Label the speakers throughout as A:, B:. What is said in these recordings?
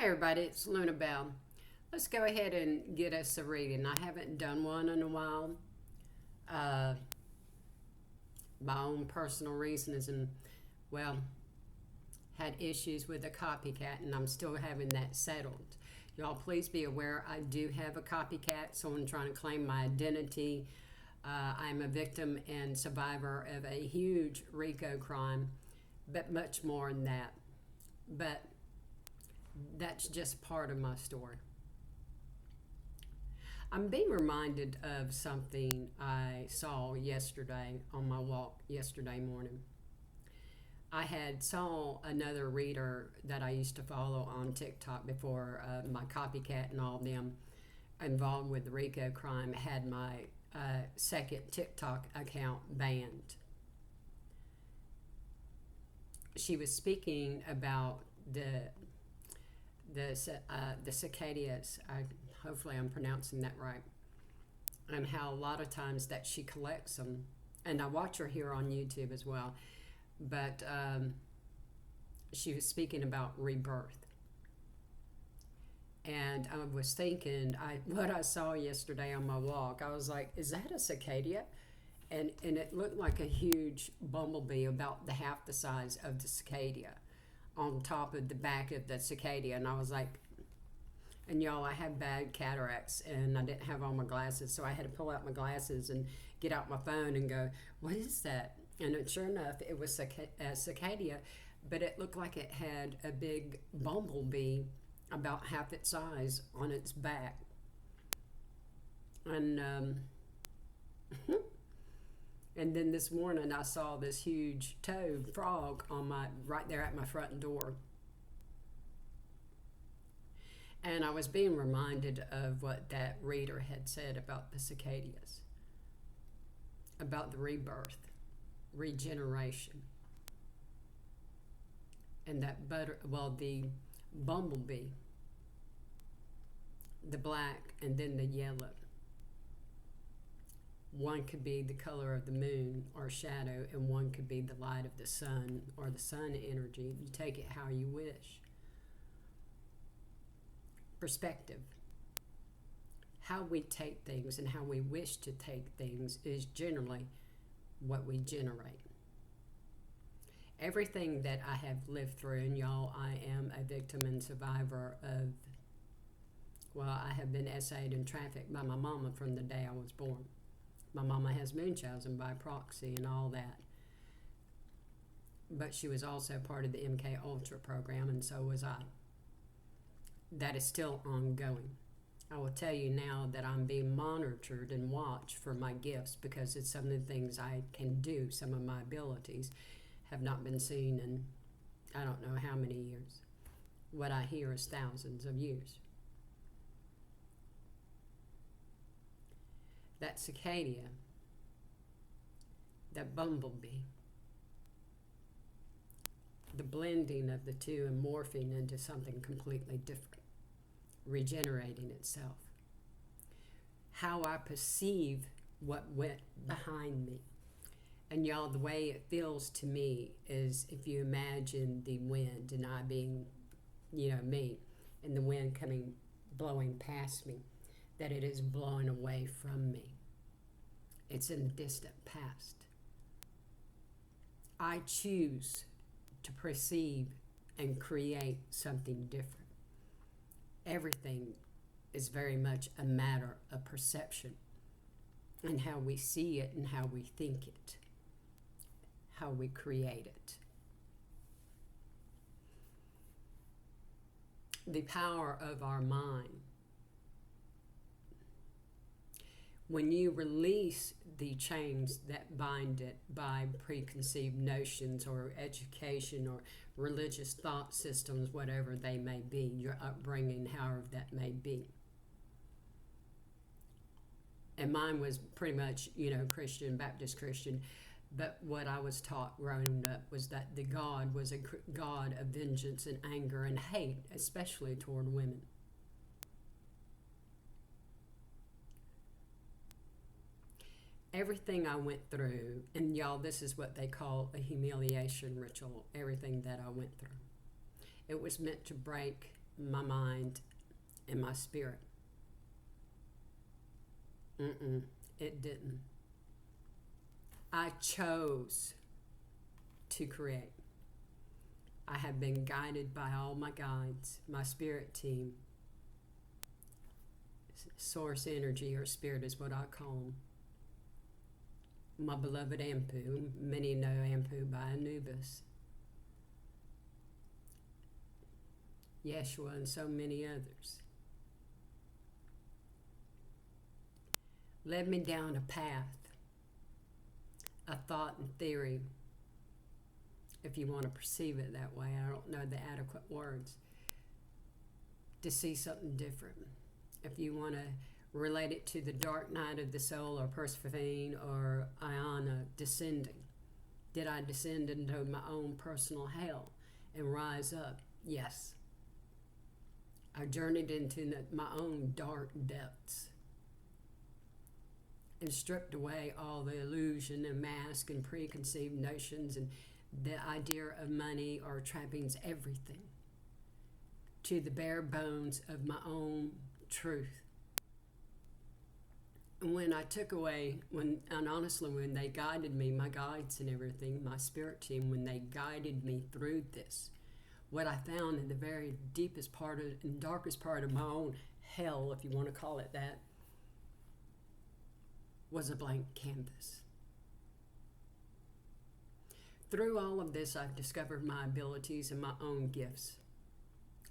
A: everybody, it's Luna Bell. Let's go ahead and get us a reading. I haven't done one in a while. Uh, my own personal reasons, and well, had issues with a copycat, and I'm still having that settled. Y'all, please be aware I do have a copycat, someone trying to claim my identity. I'm a victim and survivor of a huge RICO crime, but much more than that. But that's just part of my story. I'm being reminded of something I saw yesterday on my walk yesterday morning. I had saw another reader that I used to follow on TikTok before my copycat and all them involved with the RICO crime had my second TikTok account banned. She was speaking about the cicadas. Hopefully I'm pronouncing that right, and how a lot of times that she collects them, and I watch her here on YouTube as well. But she was speaking about rebirth, and I was thinking, what I saw yesterday on my walk, I was like, is that a cicada? And it looked like a huge bumblebee, about the half the size of the cicada, on top of the back of the cicada. And I was like, and y'all, I have bad cataracts and I didn't have on my glasses, so I had to pull out my glasses and get out my phone and go, what is that? And sure enough, it was a cicada, but it looked like it had a big bumblebee about half its size on its back. And and then this morning I saw this huge toad frog on right there at my front door. And I was being reminded of what that reader had said about the cicadas, about the rebirth, regeneration, and the bumblebee, the black and then the yellow. One could be the color of the moon or shadow, and one could be the light of the sun or the sun energy. You take it how you wish. Perspective. How we take things and how we wish to take things is generally what we generate. Everything that I have lived through, and y'all, I am a victim and survivor of, I have been essayed in traffic by my mama from the day I was born. My mama has Munchausen by proxy and all that. But she was also part of the MK Ultra program, and so was I. That is still ongoing. I will tell you now that I'm being monitored and watched for my gifts, because it's some of the things I can do. Some of my abilities have not been seen in I don't know how many years. What I hear is thousands of years. That cicada, that bumblebee, the blending of the two and morphing into something completely different, regenerating itself. How I perceive what went behind me. And y'all, the way it feels to me is if you imagine the wind and I being, me, and the wind blowing past me, that it is blowing away from me. It's in the distant past. I choose to perceive and create something different. Everything is very much a matter of perception and how we see it and how we think it, how we create it. The power of our mind. When you release the chains that bind it by preconceived notions or education or religious thought systems, whatever they may be, your upbringing, however that may be. And mine was pretty much, Christian, Baptist Christian. But what I was taught growing up was that the God was a God of vengeance and anger and hate, especially toward women. Everything I went through, and y'all, this is what they call a humiliation ritual, everything that I went through. It was meant to break my mind, and my spirit. It didn't. I chose to create. I have been guided by all my guides, my spirit team, source energy or spirit is what I call them. My beloved Ampu, many know Ampu by Anubis, Yeshua, and so many others, led me down a path, a thought and theory, if you want to perceive it that way. I don't know the adequate words, to see something different. If you want to relate it to the dark night of the soul, or Persephone, or Iana descending. Did I descend into my own personal hell and rise up? Yes. I journeyed into my own dark depths and stripped away all the illusion and mask and preconceived notions and the idea of money or trappings, everything, to the bare bones of my own truth. And when I took away, when they guided me, my guides and everything, my spirit team, when they guided me through this, what I found in the very deepest part of, and darkest part of my own hell, if you want to call it that, was a blank canvas. Through all of this, I've discovered my abilities and my own gifts,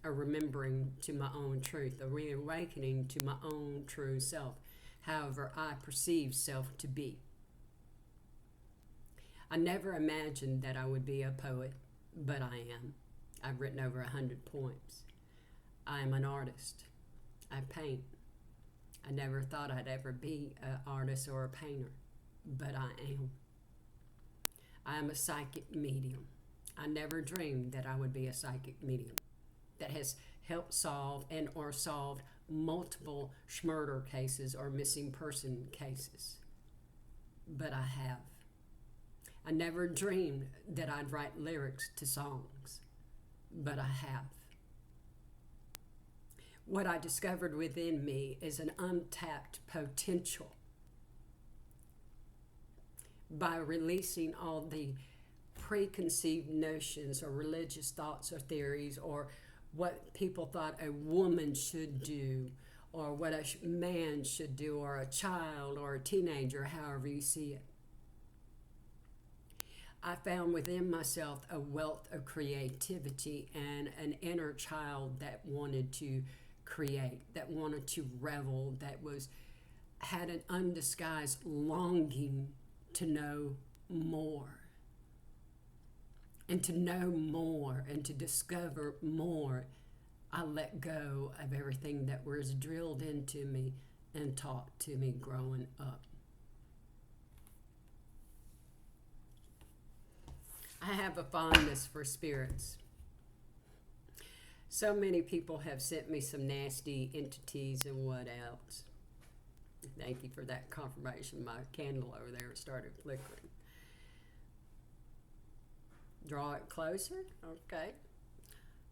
A: a remembering to my own truth, a reawakening to my own true self, however I perceive self to be. I never imagined that I would be a poet, but I am. I've written over 100 poems. I am an artist. I paint. I never thought I'd ever be an artist or a painter, but I am. I am a psychic medium. I never dreamed that I would be a psychic medium that has helped solve and or solved multiple murder cases or missing person cases, but I have. I never dreamed that I'd write lyrics to songs, but I have. What I discovered within me is an untapped potential. By releasing all the preconceived notions or religious thoughts or theories, or what people thought a woman should do, or what a man should do, or a child or a teenager, however you see it. I found within myself a wealth of creativity and an inner child that wanted to create, that wanted to revel, that had an undisguised longing to know more. And to know more and to discover more, I let go of everything that was drilled into me and taught to me growing up. I have a fondness for spirits. So many people have sent me some nasty entities and what else. Thank you for that confirmation. My candle over there started flickering. Draw it closer? Okay.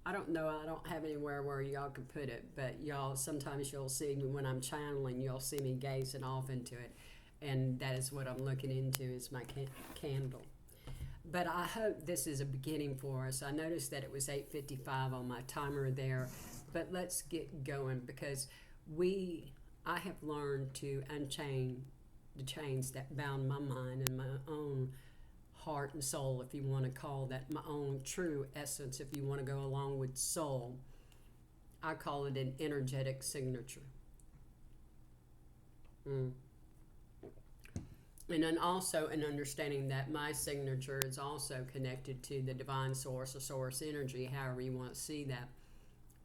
A: I don't know. I don't have anywhere where y'all can put it, but y'all, sometimes you'll see me when I'm channeling, you'll see me gazing off into it. And that is what I'm looking into, is my candle. But I hope this is a beginning for us. I noticed that it was 8:55 on my timer there, but let's get going, because I have learned to unchain the chains that bound my mind and my own heart and soul, if you want to call that, my own true essence, if you want to go along with soul. I call it an energetic signature. And then also an understanding that my signature is also connected to the divine source or source energy, however you want to see that.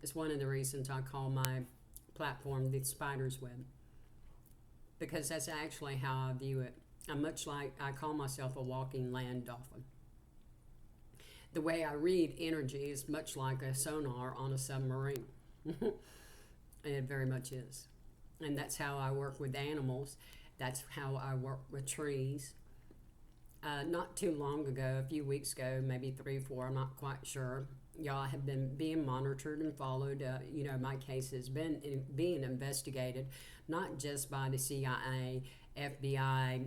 A: It's one of the reasons I call my platform the spider's web, because that's actually how I view it. I'm much like, I call myself a walking land dolphin. The way I read energy is much like a sonar on a submarine. It very much is. And that's how I work with animals. That's how I work with trees. Not too long ago, a few weeks ago, maybe 3 or 4, I'm not quite sure. y'all have been being monitored and followed. My case has been being investigated, not just by the CIA, FBI,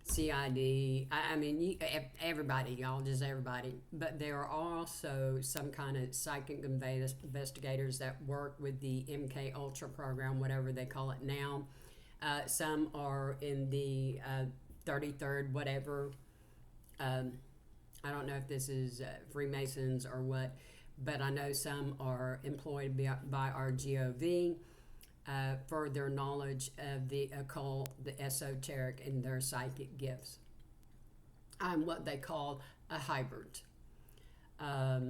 A: CID. I mean, everybody, y'all, just everybody. But there are also some kind of psychic investigators that work with the MK Ultra program, whatever they call it now. Some are in the 33rd, whatever. I don't know if this is Freemasons or what, but I know some are employed by our GOV for their knowledge of the occult, the esoteric, and their psychic gifts. I'm what they call a hybrid. I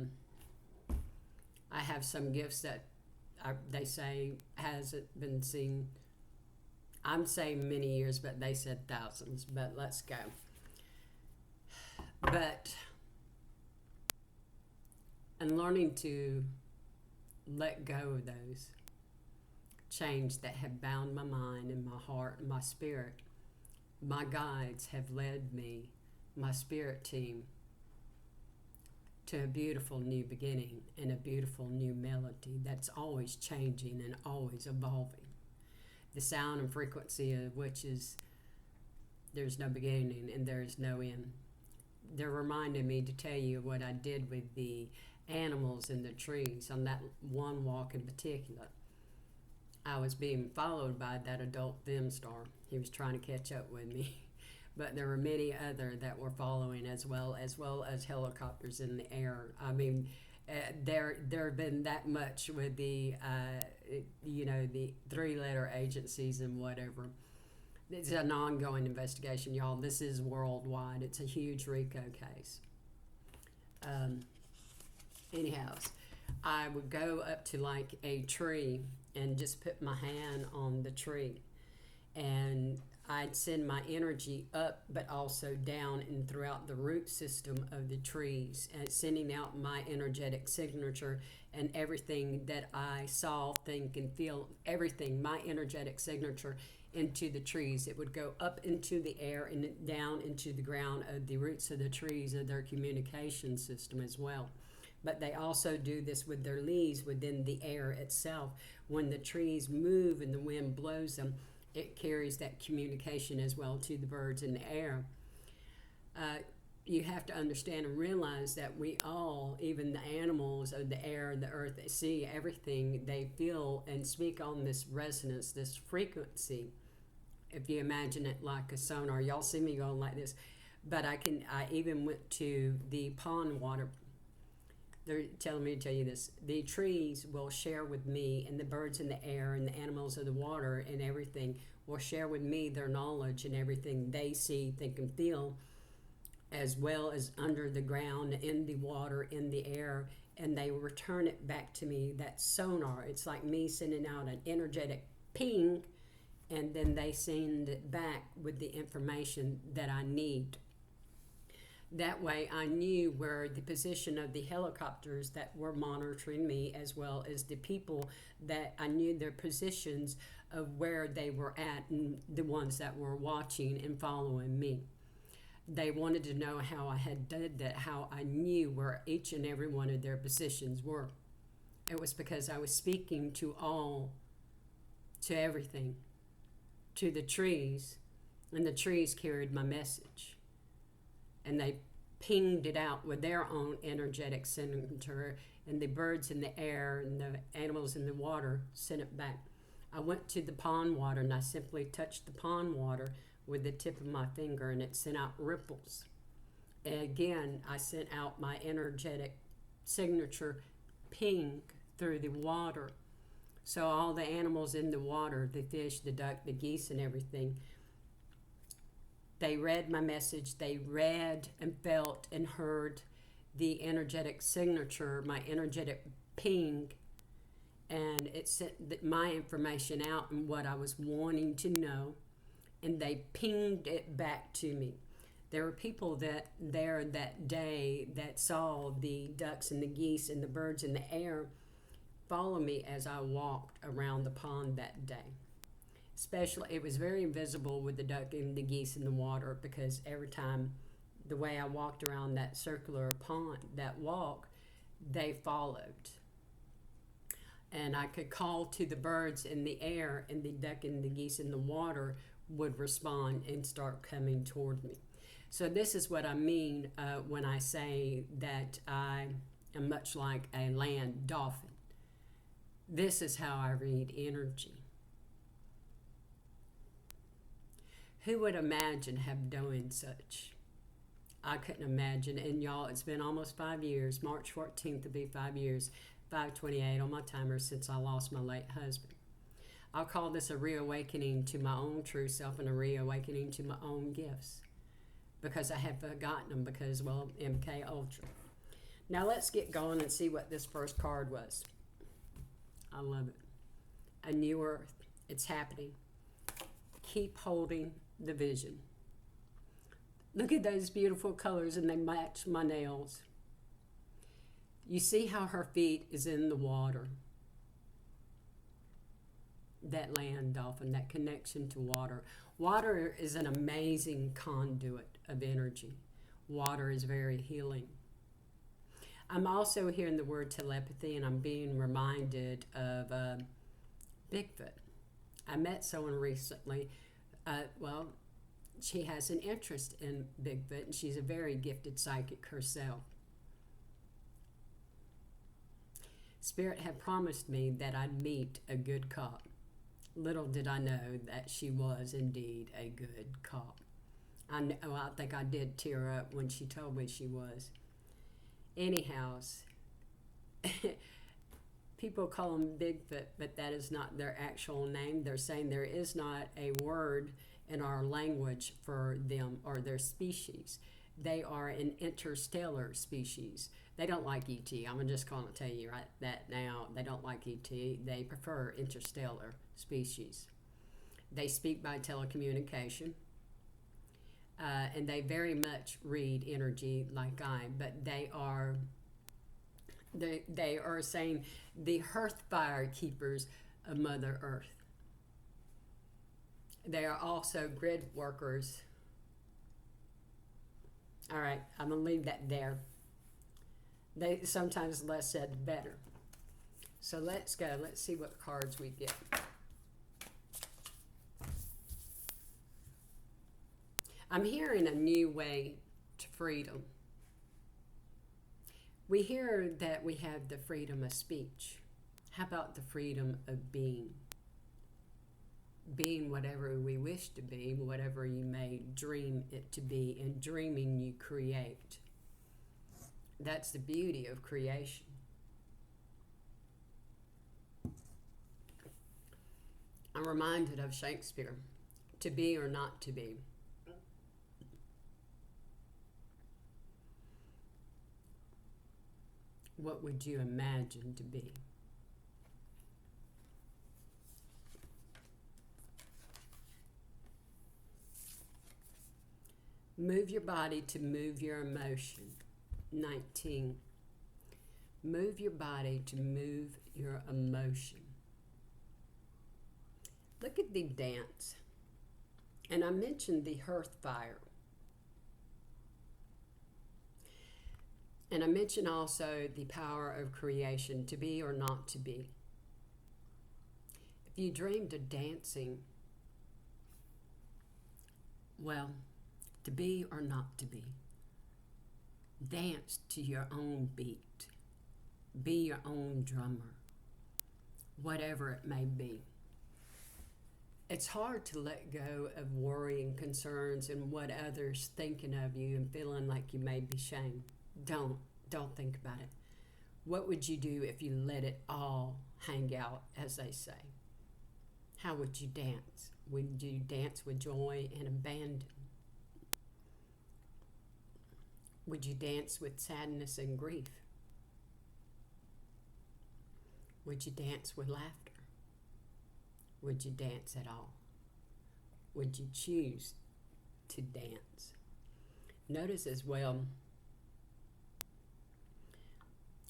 A: have some gifts that they say hasn't been seen. I'm saying many years, but they said thousands. But let's go. But and learning to let go of those chains that have bound my mind and my heart and my spirit. My guides have led me, my spirit team, to a beautiful new beginning and a beautiful new melody that's always changing and always evolving. The sound and frequency of which is there's no beginning and there's no end. They're reminding me to tell you what I did with the animals in the trees on that one walk in particular. I was being followed by that adult film star. He was trying to catch up with me. But there were many other that were following as well as helicopters in the air. I mean, there have been that much with the the three-letter agencies and whatever. It's an ongoing investigation, y'all. This is worldwide. It's a huge RICO case. Anyhow, I would go up to like a tree and just put my hand on the tree, and I'd send my energy up but also down and throughout the root system of the trees, and sending out my energetic signature and everything that I saw, think, and feel, everything, my energetic signature into the trees. It would go up into the air and down into the ground of the roots of the trees of their communication system as well. But they also do this with their leaves within the air itself. When the trees move and the wind blows them, it carries that communication as well to the birds in the air. You have to understand and realize that we all, even the animals of the air, the earth, the sea, everything, they feel and speak on this resonance, this frequency. If you imagine it like a sonar, y'all see me going like this. But I even went to the pond water. They're telling me to tell you this. The trees will share with me, and the birds in the air and the animals of the water and everything will share with me their knowledge and everything they see, think, and feel, as well as under the ground, in the water, in the air, and they will return it back to me, that sonar. It's like me sending out an energetic ping, and then they send it back with the information that I need. That way I knew where the position of the helicopters that were monitoring me, as well as the people that I knew their positions of where they were at, and the ones that were watching and following me. They wanted to know how I had done that, how I knew where each and every one of their positions were. It was because I was speaking to all, to everything, to the trees, and the trees carried my message. And they pinged it out with their own energetic signature, and the birds in the air and the animals in the water sent it back. I went to the pond water, and I simply touched the pond water with the tip of my finger, and it sent out ripples. And again, I sent out my energetic signature ping through the water. So all the animals in the water, the fish, the duck, the geese, and everything, they read my message. They read and felt and heard the energetic signature, my energetic ping, and it sent my information out and what I was wanting to know, and they pinged it back to me. There were people that day that saw the ducks and the geese and the birds in the air follow me as I walked around the pond that day. Especially, it was very visible with the duck and the geese in the water, because every time, the way I walked around that circular pond, that walk, they followed. And I could call to the birds in the air, and the duck and the geese in the water would respond and start coming toward me. So this is what I mean when I say that I am much like a land dolphin. This is how I read energy. Who would imagine have done such? I couldn't imagine. And y'all, it's been almost 5 years. March 14th will be 5 years, 5:28 on my timer since I lost my late husband. I'll call this a reawakening to my own true self and a reawakening to my own gifts, because I have forgotten them because, well, MK Ultra. Now let's get going and see what this first card was. I love it. A new earth. It's happening. Keep holding the vision. Look at those beautiful colors, and they match my nails. You see how her feet is in the water. That land dolphin, that connection to water. Water is an amazing conduit of energy. Water is very healing. I'm also hearing the word telepathy, and I'm being reminded of Bigfoot. I met someone recently. She has an interest in Bigfoot, and she's a very gifted psychic herself. Spirit had promised me that I'd meet a good cop. Little did I know that she was indeed a good cop. I think I did tear up when she told me she was. Anyhow, people call them Bigfoot, but that is not their actual name. They're saying there is not a word in our language for them or their species. They are an interstellar species. They don't like ET. I'm just going to tell you right that now. They don't like ET. They prefer interstellar species. They speak by telecommunication. And they very much read energy like I, but they are saying the hearth fire keepers of Mother Earth. They are also grid workers. All right, I'm going to leave that there. They sometimes less said better. So let's go. Let's see what cards we get. I'm hearing a new way to freedom. We hear that we have the freedom of speech. How about the freedom of being? Being whatever we wish to be, whatever you may dream it to be. In dreaming, you create. That's the beauty of creation. I'm reminded of Shakespeare, to be or not to be. What would you imagine to be? Move your body to move your emotion. 19. Move your body to move your emotion. Look at the dance. And I mentioned the hearth fire. And I mentioned also the power of creation, to be or not to be. If you dreamed of dancing, well, to be or not to be. Dance to your own beat. Be your own drummer. Whatever it may be. It's hard to let go of worry and concerns and what others thinking of you and feeling like you may be shamed. Don't think about it. What would you do if you let it all hang out, as they say? How would you dance? Would you dance with joy and abandon? Would you dance with sadness and grief? Would you dance with laughter? Would you dance at all? Would you choose to dance? Notice as well,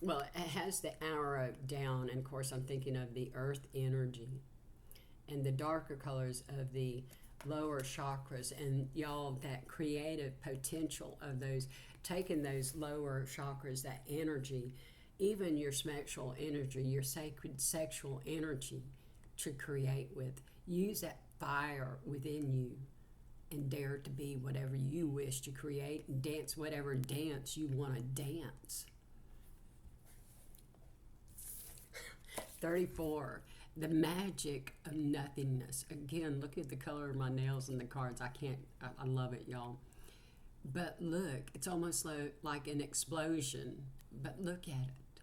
A: it has the arrow down, and of course I'm thinking of the earth energy and the darker colors of the lower chakras, and y'all, that creative potential of those, taking those lower chakras, that energy, even your sexual energy, your sacred sexual energy to create with. Use that fire within you and dare to be whatever you wish to create and dance whatever dance you want to dance. 34, the magic of nothingness. Again, look at the color of my nails and the cards. I love it, y'all. But look, it's almost like an explosion, but look at it.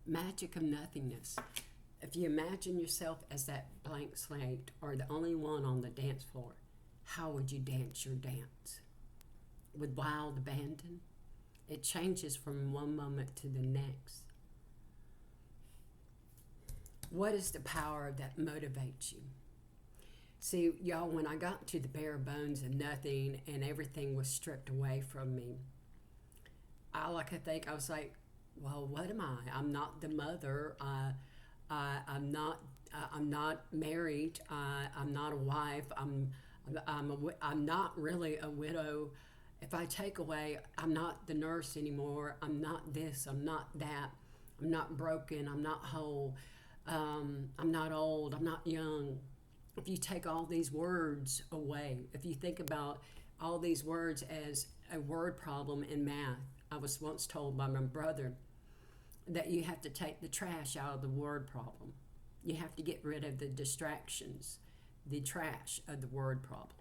A: Magic of nothingness. If you imagine yourself as that blank slate or the only one on the dance floor, how would you dance your dance? With wild abandon? It changes from one moment to the next. What is the power that motivates you? See, y'all, when I got to the bare bones of nothing and everything was stripped away from me, I was like, well, what am I? I'm not the mother. I'm not married. I'm not a wife. I'm not really a widow. If I take away, I'm not the nurse anymore. I'm not this. I'm not that. I'm not broken. I'm not whole. I'm not old. I'm not young. If you take all these words away, if you think about all these words as a word problem in math, I was once told by my brother that you have to take the trash out of the word problem. You have to get rid of the distractions, the trash of the word problem.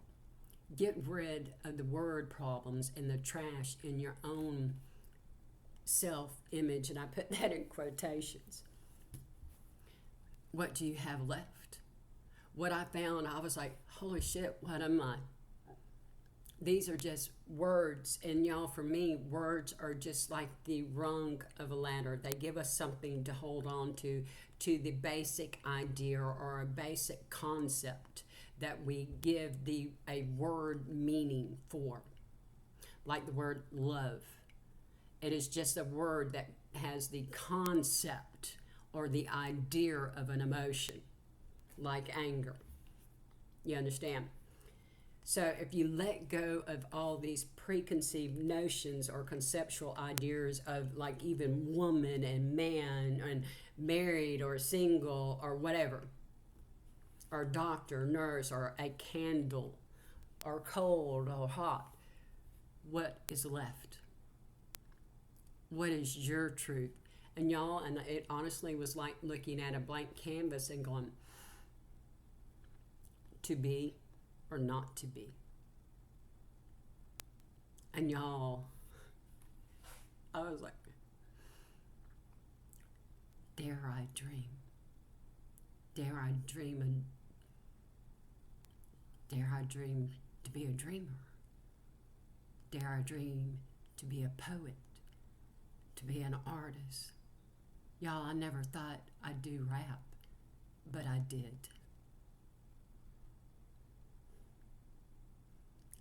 A: Get rid of the word problems and the trash in your own self-image, and I put that in quotations. What do you have left? What I found, I was like, holy shit, what am I? These are just words, and y'all, for me, words are just like the rung of a ladder. They give us something to hold on to the basic idea or a basic concept that we give a word meaning for. Like the word love. It is just a word that has the concept or the idea of an emotion, like anger. You understand? So if you let go of all these preconceived notions or conceptual ideas of like even woman and man and married or single or whatever, or doctor, nurse, or a candle, or cold or hot, what is left? What is your truth? And y'all, and it honestly was like looking at a blank canvas and going, to be or not to be. And y'all, I was like, dare I dream? Dare I dream and dare I dream to be a dreamer? Dare I dream to be a poet, to be an artist? Y'all, I never thought I'd do rap, but I did.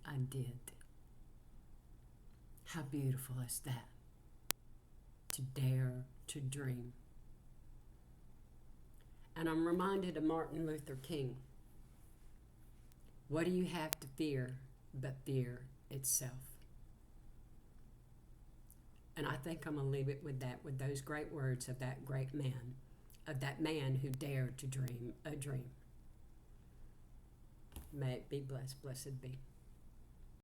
A: I did. How beautiful is that? To dare to dream. And I'm reminded of Martin Luther King. What do you have to fear but fear itself? And I think I'm going to leave it with that, with those great words of that great man, of that man who dared to dream a dream. May it be blessed, blessed be.